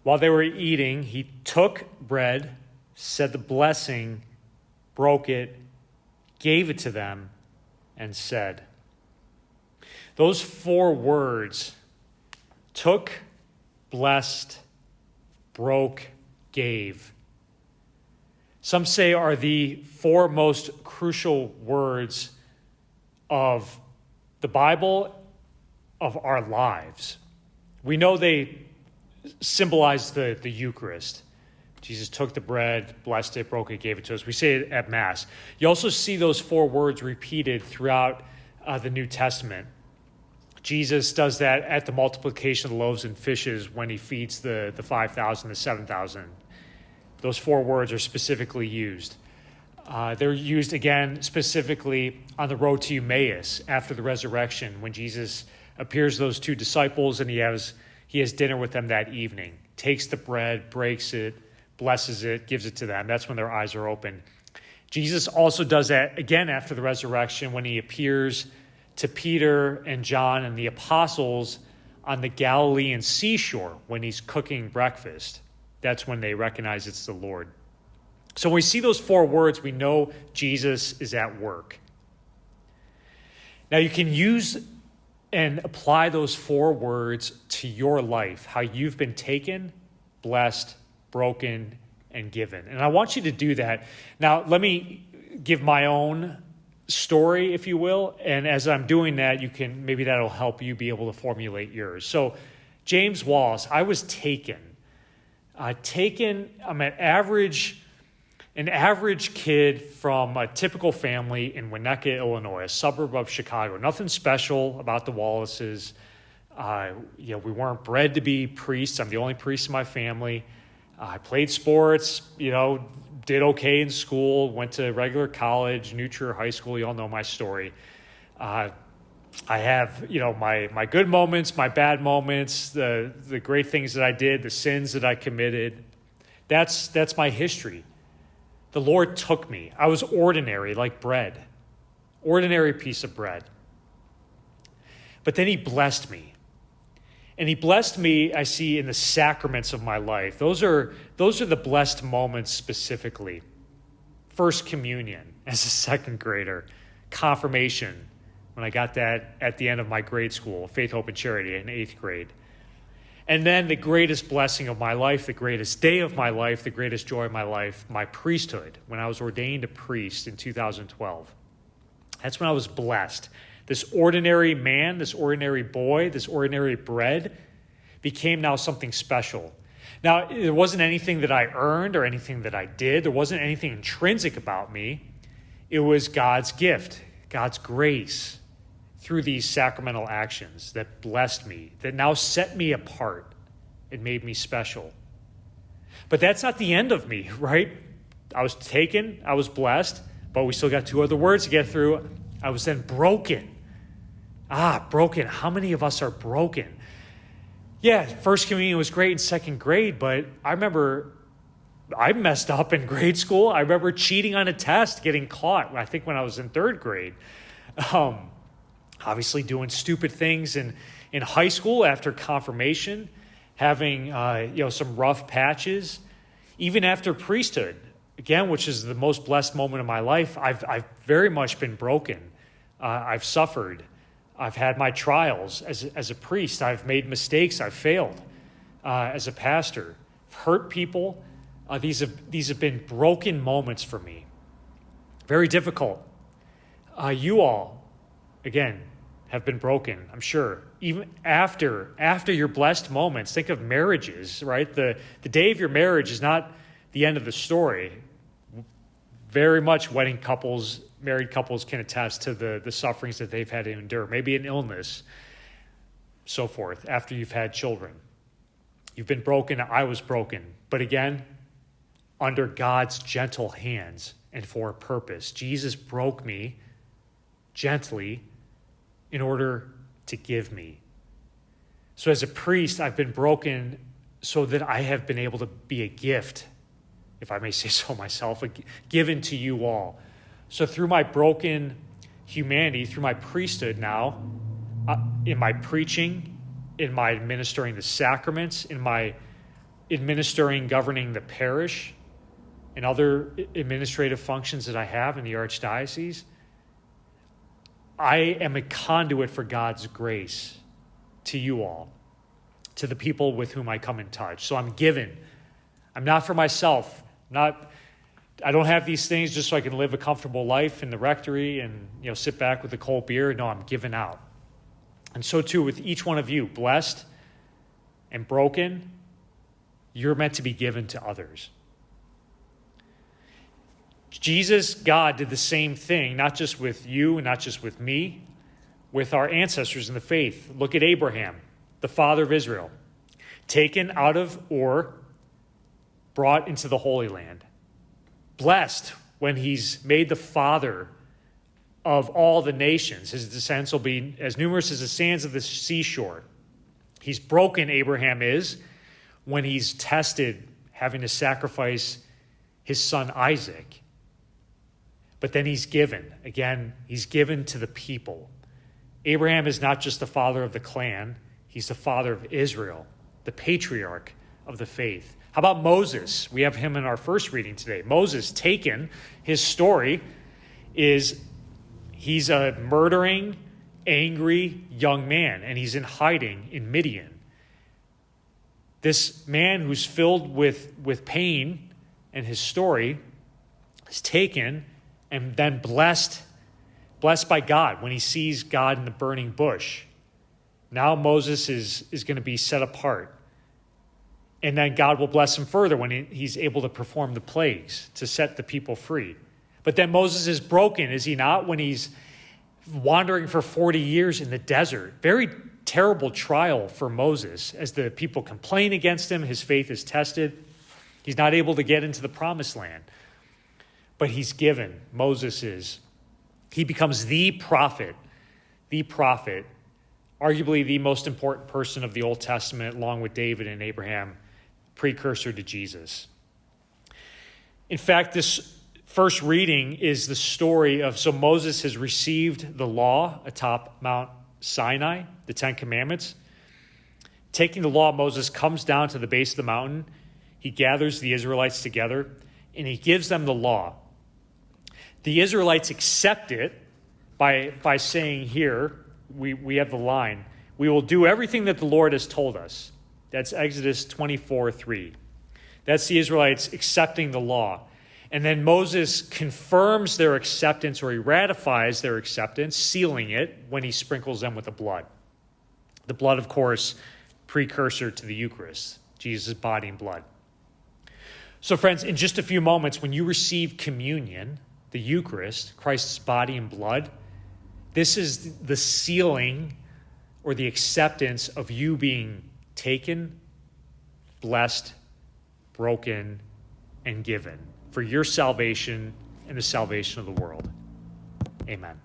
While they were eating, he took bread, said the blessing, broke it, gave it to them, and said. Those 4 words, took, blessed, broke, gave, some say are the 4 most crucial words of the Bible, of our lives. We know they symbolize the Eucharist. Jesus took the bread, blessed it, broke it, gave it to us. We say it at Mass. You also see those 4 words repeated throughout the New Testament. Jesus does that at the multiplication of the loaves and fishes when he feeds the 5,000, the 7,000. Those 4 words are specifically used. They're used again specifically on the road to Emmaus after the resurrection when Jesus appears to those 2 disciples and he has dinner with them that evening. Takes the bread, breaks it, blesses it, gives it to them. That's when their eyes are open. Jesus also does that again after the resurrection when he appears to Peter and John and the apostles on the Galilean seashore when he's cooking breakfast. That's when they recognize it's the Lord. So when we see those 4 words, we know Jesus is at work. Now you can use and apply those 4 words to your life, how you've been taken, blessed, broken, and given. And I want you to do that. Now, let me give my own story, if you will. And as I'm doing that, maybe that'll help you be able to formulate yours. So James Wallace, I was taken. I'm an average kid from a typical family in Winnetka, Illinois, a suburb of Chicago. Nothing special about the Wallaces. We weren't bred to be priests. I'm the only priest in my family. I played sports, did okay in school, went to regular college, New Trier High School. You all know my story. I have, my good moments, my bad moments, the great things that I did, the sins that I committed. That's my history. The Lord took me. I was ordinary, like bread. Ordinary piece of bread. But then he blessed me. And he blessed me, I see, in the sacraments of my life. Those are the blessed moments specifically. First communion as a second grader. Confirmation, when I got that at the end of my grade school, Faith, Hope, and Charity in 8th grade. And then the greatest blessing of my life, the greatest day of my life, the greatest joy of my life, my priesthood, when I was ordained a priest in 2012. That's when I was blessed. This ordinary man, this ordinary boy, this ordinary bread became now something special. Now, there wasn't anything that I earned or anything that I did. There wasn't anything intrinsic about me. It was God's gift, God's grace through these sacramental actions that blessed me, that now set me apart and made me special. But that's not the end of me, right? I was taken, I was blessed, but we still got 2 other words to get through. I was then broken. Broken. How many of us are broken? Yeah, first communion was great in second grade, but I remember I messed up in grade school. I remember cheating on a test, getting caught, I think when I was in 3rd grade. Obviously doing stupid things in high school after confirmation, having some rough patches. Even after priesthood, again, which is the most blessed moment of my life, I've very much been broken. I've suffered. I've had my trials as a priest. I've made mistakes. I've failed as a pastor. I've hurt people. These have been broken moments for me. Very difficult. You all, again, have been broken, I'm sure. Even after your blessed moments, think of marriages, right? The day of your marriage is not the end of the story. Very much married couples can attest to the sufferings that they've had to endure. Maybe an illness, so forth, after you've had children. You've been broken, I was broken. But again, under God's gentle hands and for a purpose. Jesus broke me gently in order to give me. So as a priest, I've been broken so that I have been able to be a gift, if I may say so myself, given to you all. So through my broken humanity, through my priesthood now, in my preaching, in my administering the sacraments, in my administering, governing the parish and other administrative functions that I have in the Archdiocese, I am a conduit for God's grace to you all, to the people with whom I come in touch. So I'm given. I'm not for myself. I don't have these things just so I can live a comfortable life in the rectory and sit back with a cold beer. No, I'm given out. And so too with each one of you, blessed and broken, you're meant to be given to others. Jesus, God, did the same thing, not just with you and not just with me, with our ancestors in the faith. Look at Abraham, the father of Israel, taken out of Ur, brought into the Holy Land. Blessed when he's made the father of all the nations. His descendants will be as numerous as the sands of the seashore. He's broken, Abraham is, when he's tested having to sacrifice his son Isaac. But then he's given. Again, he's given to the people. Abraham is not just the father of the clan. He's the father of Israel, the patriarch of the faith. How about Moses? We have him in our first reading today. Moses, taken, his story is he's a murdering, angry young man, and he's in hiding in Midian. This man who's filled with pain and his story is taken and then blessed by God when he sees God in the burning bush. Now Moses is going to be set apart. And then God will bless him further when he's able to perform the plagues to set the people free. But then Moses is broken, is he not, when he's wandering for 40 years in the desert? Very terrible trial for Moses as the people complain against him. His faith is tested. He's not able to get into the promised land. But he's given. He becomes the prophet, arguably the most important person of the Old Testament, along with David and Abraham, precursor to Jesus. In fact, this first reading is the story of, so Moses has received the law atop Mount Sinai, the Ten Commandments. Taking the law, Moses comes down to the base of the mountain. He gathers the Israelites together, and he gives them the law. The Israelites accept it by saying here, we have the line, we will do everything that the Lord has told us. That's Exodus 24:3. That's the Israelites accepting the law. And then Moses confirms their acceptance, or he ratifies their acceptance, sealing it when he sprinkles them with the blood. The blood, of course, precursor to the Eucharist, Jesus' body and blood. So friends, in just a few moments, when you receive communion, the Eucharist, Christ's body and blood, this is the sealing or the acceptance of you being taken, blessed, broken, and given for your salvation and the salvation of the world. Amen.